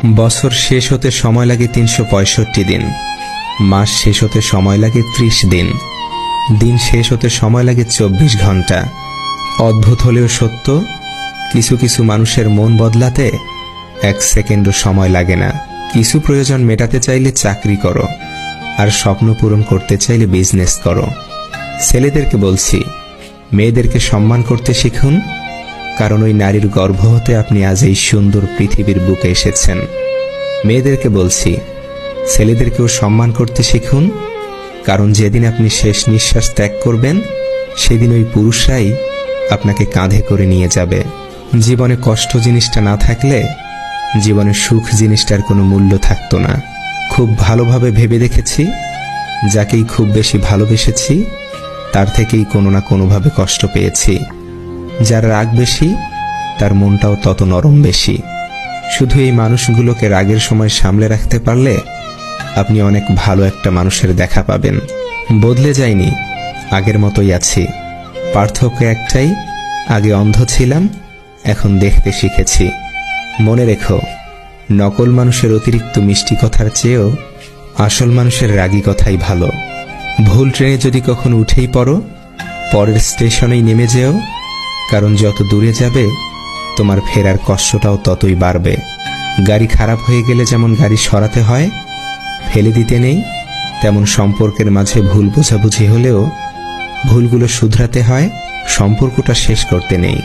বছর শেষ হতে সময় লাগে ৩৬৫ দিন, মাস শেষ হতে সময় লাগে ৩০ দিন, দিন শেষ হতে সময় লাগে ২৪ ঘন্টা। অদ্ভুত হলেও সত্য, কিছু কিছু মানুষের মন বদলাতে ১ সেকেন্ডও সময় লাগে না। কিছু প্রয়োজন মেটাতে চাইলে চাকরি করো, আর স্বপ্ন পূরণ করতে চাইলে বিজনেস করো। ছেলেদেরকে বলছি, মেয়েদেরকে সম্মান করতে শিখুন, কারণ ওই নারীর গর্ভ হতে আপনি আজ এই সুন্দর পৃথিবীর বুকে এসেছেন। মেয়েদেরকে বলছি, ছেলেদেরকেও সম্মান করতে শিখুন, কারণ যেদিন আপনি শেষ নিঃশ্বাস ত্যাগ করবেন সেদিন ওই পুরুষরাই আপনাকে কাঁধে করে নিয়ে যাবে। জীবনে কষ্ট জিনিসটা না থাকলে জীবনে সুখ জিনিসটার কোনো মূল্য থাকতো না। খুব ভালোভাবে ভেবে দেখেছি, যাকেই খুব বেশি ভালোবেসেছি তার থেকেই কোনো না কোনোভাবে কষ্ট পেয়েছি। যার রাগ বেশি তার মনটাও তত নরম বেশি। শুধু এই মানুষগুলোকে রাগের সময় সামলে রাখতে পারলে আপনি অনেক ভালো একটা মানুষের দেখা পাবেন। বদলে যায়নি, আগের মতোই আছি। পার্থক্য একটাই, আগে অন্ধ ছিলাম, এখন দেখতে শিখেছি। মনে রেখো, নকল মানুষের অতিরিক্ত মিষ্টি কথার চেয়েও আসল মানুষের রাগী কথাই ভালো। ভুল ট্রেনে যদি কখনো উঠেই পড়ো, পরের স্টেশনেই নেমে যেও, কারণ যত দূরে যাবে তোমার ফেরার কষ্টটাও ততই বাড়বে। গাড়ি খারাপ হয়ে গেলে যেমন গাড়ি সরাতে হয়, ফেলে দিতে নেই, তেমন সম্পর্কের মাঝে ভুল বোঝাবুঝি হলেও ভুলগুলো শুধরাতে হয়, সম্পর্কটা শেষ করতে নেই।